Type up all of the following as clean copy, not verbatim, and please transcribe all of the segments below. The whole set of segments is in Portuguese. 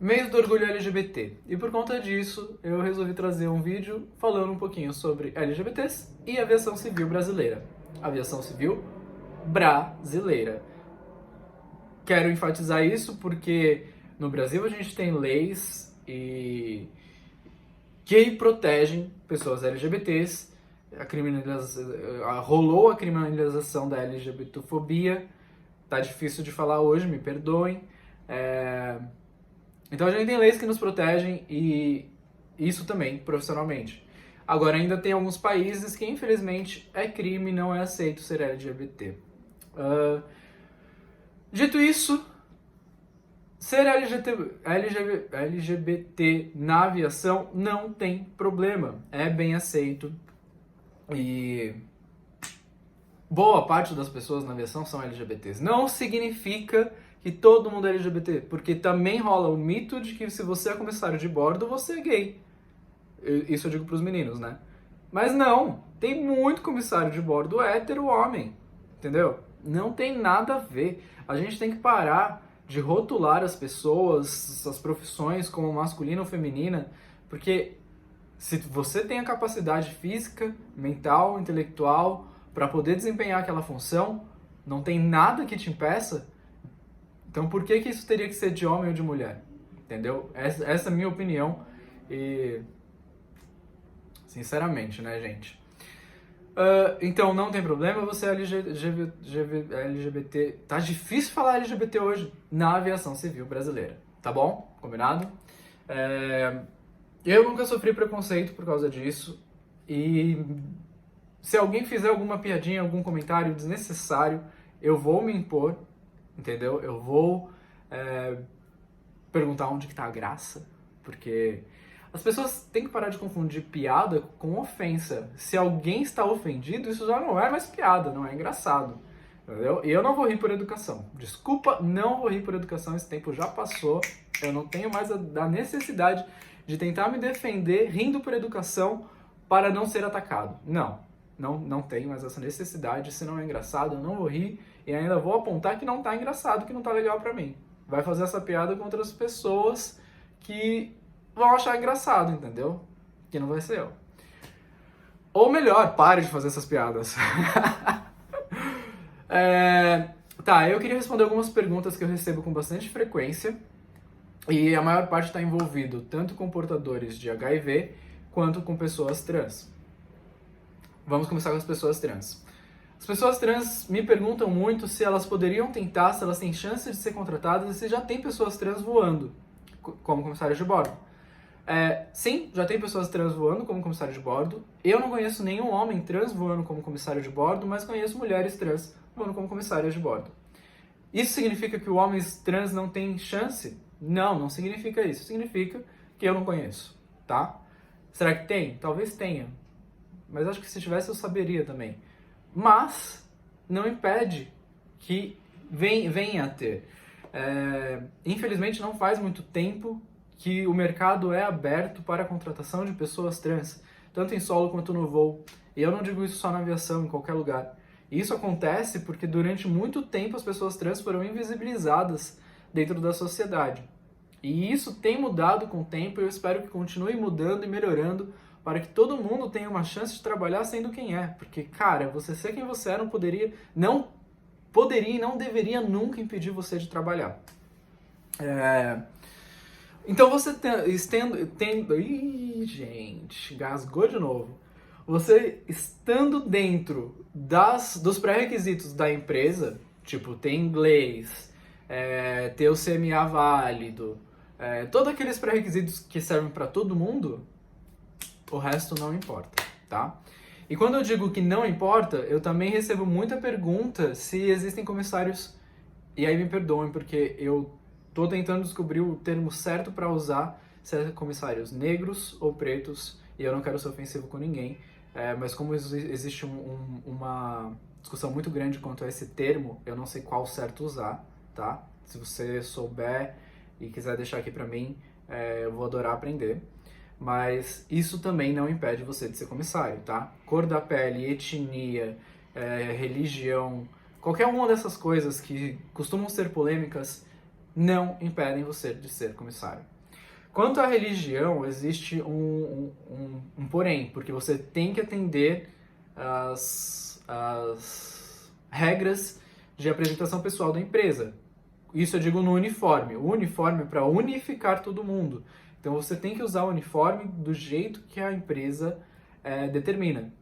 Mês do Orgulho LGBT. E por conta disso, eu resolvi trazer um vídeo falando um pouquinho sobre LGBTs e aviação civil brasileira. Aviação civil brasileira. Quero enfatizar isso porque no Brasil a gente tem leis que protegem pessoas LGBTs. Rolou a criminalização da LGBTfobia. Tá difícil de falar hoje, me perdoem. Então a gente tem leis que nos protegem e isso também, profissionalmente. Agora ainda tem alguns países que infelizmente é crime, não é aceito ser LGBT. Dito isso, ser LGBT na aviação não tem problema, é bem aceito e boa parte das pessoas na aviação são LGBTs. Não significa que todo mundo é LGBT, porque também rola o mito de que se você é comissário de bordo, você é gay. Isso eu digo pros meninos, né? Mas não, tem muito comissário de bordo hétero homem, entendeu? Não tem nada a ver. A gente tem que parar de rotular as pessoas, as profissões como masculina ou feminina, porque se você tem a capacidade física, mental, intelectual para poder desempenhar aquela função, não tem nada que te impeça. Então por que isso teria que ser de homem ou de mulher? Entendeu? Essa é a minha opinião e... sinceramente, né, gente? Então não tem problema você é LGBT... Tá difícil falar LGBT hoje na aviação civil brasileira, tá bom? Combinado? Eu nunca sofri preconceito por causa disso e se alguém fizer alguma piadinha, algum comentário desnecessário, eu vou me impor, entendeu? Eu vou perguntar onde que tá a graça, porque as pessoas têm que parar de confundir piada com ofensa. Se alguém está ofendido, isso já não é mais piada, não é engraçado, entendeu? E eu não vou rir por educação. Desculpa, não vou rir por educação, esse tempo já passou. Eu não tenho mais a necessidade de tentar me defender rindo por educação para não ser atacado. Não tenho mais essa necessidade. Se não é engraçado, eu não vou rir e ainda vou apontar que não tá engraçado, que não tá legal pra mim. Vai fazer essa piada com outras pessoas que vão achar engraçado, entendeu? Que não vai ser eu. Ou melhor, pare de fazer essas piadas. Tá, eu queria responder algumas perguntas que eu recebo com bastante frequência e a maior parte está envolvido tanto com portadores de HIV quanto com pessoas trans. Vamos começar com as pessoas trans. As pessoas trans me perguntam muito se elas poderiam tentar, se elas têm chance de ser contratadas e se já tem pessoas trans voando como comissários de bordo. Sim, já tem pessoas trans voando como comissário de bordo. Eu não conheço nenhum homem trans voando como comissário de bordo, mas conheço mulheres trans voando como comissárias de bordo. Isso significa que os homens trans não têm chance? Não significa isso. Significa que eu não conheço, tá? Será que tem? Talvez tenha. Mas acho que se tivesse eu saberia também. Mas não impede que venha a ter. Infelizmente não faz muito tempo que o mercado é aberto para a contratação de pessoas trans, tanto em solo quanto no voo. E eu não digo isso só na aviação, em qualquer lugar. E isso acontece porque durante muito tempo as pessoas trans foram invisibilizadas dentro da sociedade. E isso tem mudado com o tempo e eu espero que continue mudando e melhorando para que todo mundo tenha uma chance de trabalhar sendo quem é. Porque, cara, você ser quem você é não poderia e não deveria nunca impedir você de trabalhar. Então você Ih, gente, gasgou de novo. Você estando dentro dos pré-requisitos da empresa, tipo, ter inglês, ter o CMA válido, todos aqueles pré-requisitos que servem para todo mundo, o resto não importa, tá? E quando eu digo que não importa, eu também recebo muita pergunta se existem comissários, e aí me perdoem, porque eu tô tentando descobrir o termo certo para usar, se é comissários negros ou pretos, e eu não quero ser ofensivo com ninguém, mas como existe uma discussão muito grande quanto a esse termo, eu não sei qual certo usar, tá? Se você souber e quiser deixar aqui pra mim, eu vou adorar aprender. Mas isso também não impede você de ser comissário, tá? Cor da pele, etnia, religião, qualquer uma dessas coisas que costumam ser polêmicas, não impedem você de ser comissário. Quanto à religião, existe um porém, porque você tem que atender as regras de apresentação pessoal da empresa. Isso eu digo no uniforme. O uniforme é para unificar todo mundo. Então você tem que usar o uniforme do jeito que a empresa determina.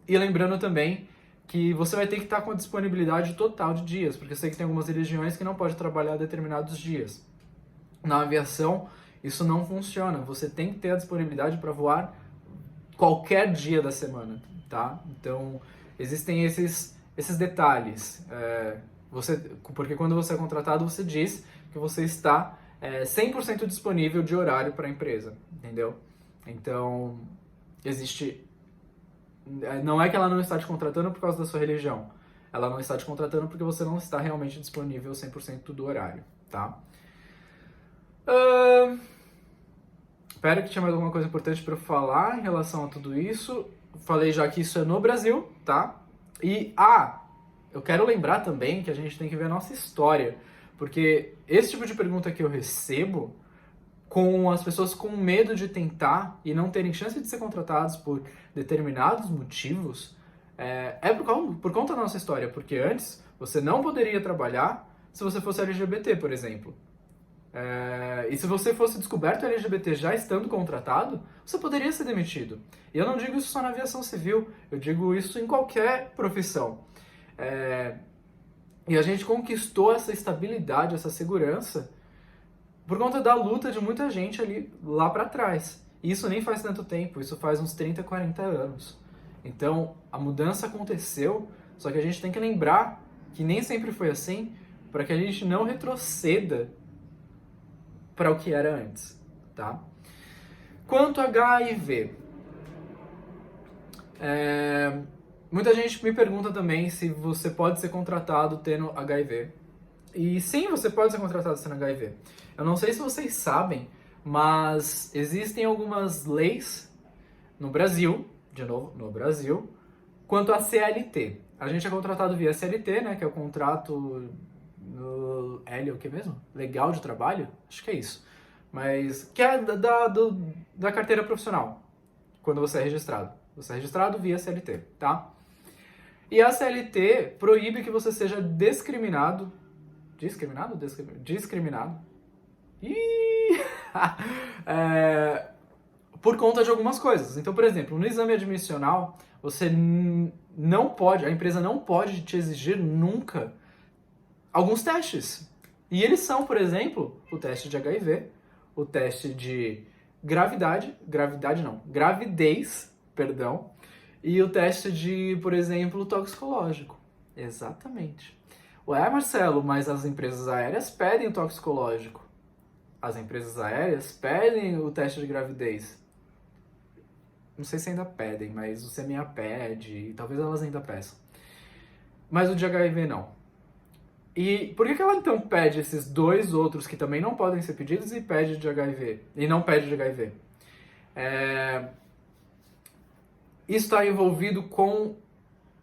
E lembrando também que você vai ter que estar com a disponibilidade total de dias, porque eu sei que tem algumas religiões que não pode trabalhar determinados dias. Na aviação, isso não funciona. Você tem que ter a disponibilidade para voar qualquer dia da semana, tá? Então, existem esses detalhes. Porque quando você é contratado, você diz que você está 100% disponível de horário para a empresa, entendeu? Então, existe... Não é que ela não está te contratando por causa da sua religião. Ela não está te contratando porque você não está realmente disponível 100% do horário, tá? Espero que tinha mais alguma coisa importante para eu falar em relação a tudo isso. Falei já que isso é no Brasil, tá? E, eu quero lembrar também que a gente tem que ver a nossa história. Porque esse tipo de pergunta que eu recebo, com as pessoas com medo de tentar e não terem chance de ser contratados por determinados motivos, é por conta da nossa história. Porque antes, você não poderia trabalhar se você fosse LGBT, por exemplo. E se você fosse descoberto LGBT já estando contratado, você poderia ser demitido. E eu não digo isso só na aviação civil, eu digo isso em qualquer profissão. E a gente conquistou essa estabilidade, essa segurança, por conta da luta de muita gente ali lá pra trás. E isso nem faz tanto tempo, isso faz uns 30, 40 anos. Então, a mudança aconteceu, só que a gente tem que lembrar que nem sempre foi assim, para que a gente não retroceda para o que era antes, tá? Quanto a HIV, muita gente me pergunta também se você pode ser contratado tendo HIV. E sim, você pode ser contratado tendo HIV. Eu não sei se vocês sabem, mas existem algumas leis no Brasil, de novo, no Brasil, quanto a CLT. A gente é contratado via CLT, né, que é o contrato o que mesmo? Legal de trabalho? Acho que é isso. Mas que é da carteira profissional, quando você é registrado. Você é registrado via CLT, tá? E a CLT proíbe que você seja discriminado. Discriminado? Por conta de algumas coisas. Então, por exemplo, no exame admissional, você não pode, a empresa não pode te exigir nunca alguns testes. E eles são, por exemplo, o teste de HIV, o teste de gravidez, perdão, e o teste de, por exemplo, toxicológico. Exatamente. Ué, Marcelo, mas as empresas aéreas pedem o toxicológico. As empresas aéreas pedem o teste de gravidez. Não sei se ainda pedem, mas o CMA pede, talvez elas ainda peçam. Mas o de HIV não. E por que ela então pede esses dois outros que também não podem ser pedidos e pede de HIV? E não pede de HIV? Isso está envolvido com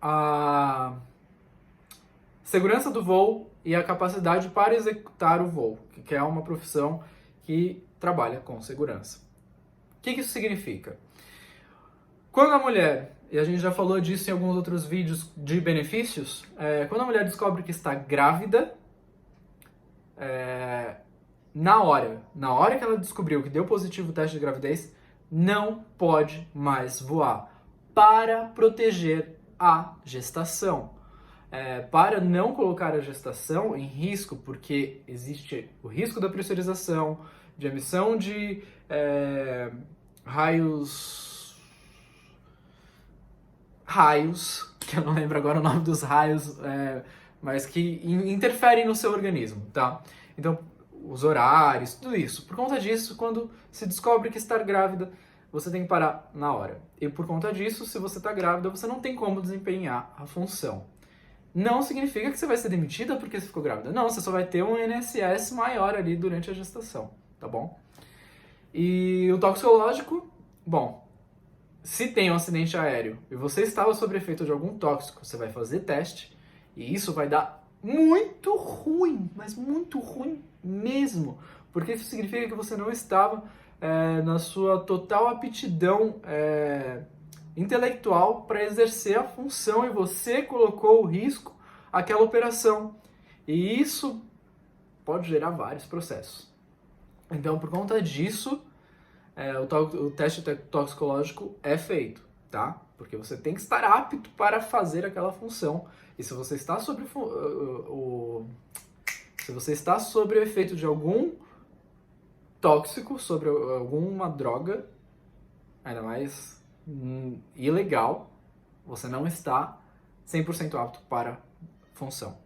a segurança do voo e a capacidade para executar o voo, que é uma profissão que trabalha com segurança. O que isso significa? Quando a mulher, e a gente já falou disso em alguns outros vídeos de benefícios, quando a mulher descobre que está grávida, na hora que ela descobriu que deu positivo o teste de gravidez, não pode mais voar para proteger a gestação. Para não colocar a gestação em risco, porque existe o risco da pressurização, de emissão de raios, que eu não lembro agora o nome dos raios, mas que interferem no seu organismo, tá? Então, os horários, tudo isso. Por conta disso, quando se descobre que está grávida, você tem que parar na hora. E por conta disso, se você está grávida, você não tem como desempenhar a função. Não significa que você vai ser demitida porque você ficou grávida. Não, você só vai ter um INSS maior ali durante a gestação, tá bom? E o toxicológico, bom, se tem um acidente aéreo e você estava sob efeito de algum tóxico, você vai fazer teste e isso vai dar muito ruim, mas muito ruim mesmo, porque isso significa que você não estava na sua total aptidão intelectual para exercer a função e você colocou o risco àquela operação. E isso pode gerar vários processos. Então, por conta disso, o teste toxicológico é feito, tá? Porque você tem que estar apto para fazer aquela função. E se você está sobre o efeito de algum tóxico, sobre alguma droga, ainda mais ilegal, você não está 100% apto para a função.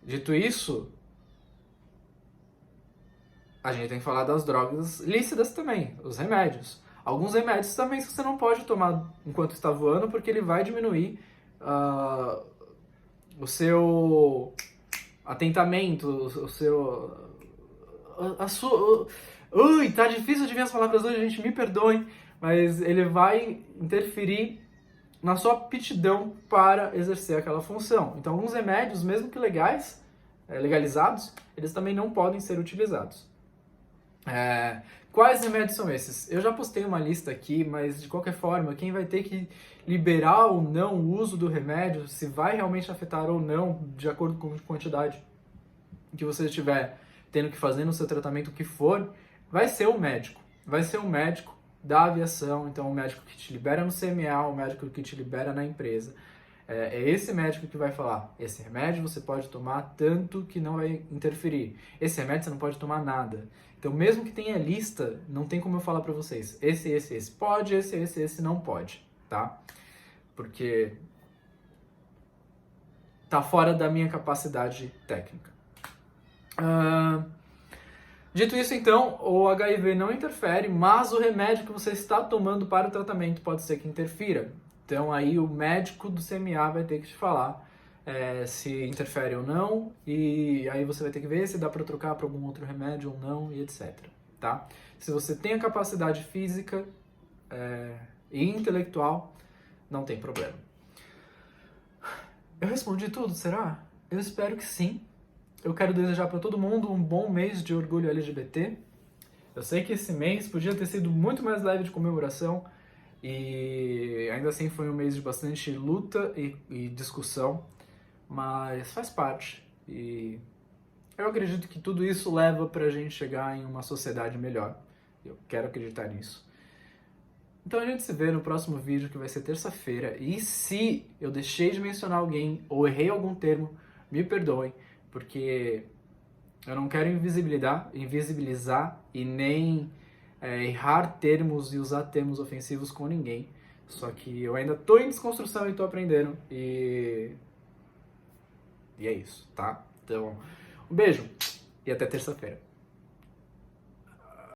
Dito isso, a gente tem que falar das drogas lícitas também, os remédios. Alguns remédios também você não pode tomar enquanto está voando, porque ele vai diminuir o seu atentamento, o seu... Ui, tá difícil de ver as palavras hoje, gente, me perdoem, mas ele vai interferir na sua aptidão para exercer aquela função. Então, alguns remédios, mesmo que legalizados, eles também não podem ser utilizados. Quais remédios são esses? Eu já postei uma lista aqui, mas de qualquer forma, quem vai ter que liberar ou não o uso do remédio, se vai realmente afetar ou não, de acordo com a quantidade que você estiver tendo que fazer no seu tratamento, o que for, vai ser o médico. Vai ser o médico da aviação, então o médico que te libera no CMA, o médico que te libera na empresa. É esse médico que vai falar, esse remédio você pode tomar tanto que não vai interferir. Esse remédio você não pode tomar nada. Então, mesmo que tenha lista, não tem como eu falar pra vocês, esse pode, esse não pode, tá? Porque tá fora da minha capacidade técnica. Dito isso, então, o HIV não interfere, mas o remédio que você está tomando para o tratamento pode ser que interfira. Então, aí o médico do CMA vai ter que te falar se interfere ou não, e aí você vai ter que ver se dá para trocar para algum outro remédio ou não, e etc. Tá? Se você tem a capacidade física e intelectual, não tem problema. Eu respondi tudo, será? Eu espero que sim. Eu quero desejar para todo mundo um bom mês de orgulho LGBT. Eu sei que esse mês podia ter sido muito mais leve de comemoração e ainda assim foi um mês de bastante luta e discussão, mas faz parte. E eu acredito que tudo isso leva pra gente chegar em uma sociedade melhor. Eu quero acreditar nisso. Então a gente se vê no próximo vídeo, que vai ser terça-feira. E se eu deixei de mencionar alguém ou errei algum termo, me perdoem, porque eu não quero invisibilizar e nem errar termos e usar termos ofensivos com ninguém. Só que eu ainda tô em desconstrução e tô aprendendo. E é isso, tá? Então, um beijo e até terça-feira.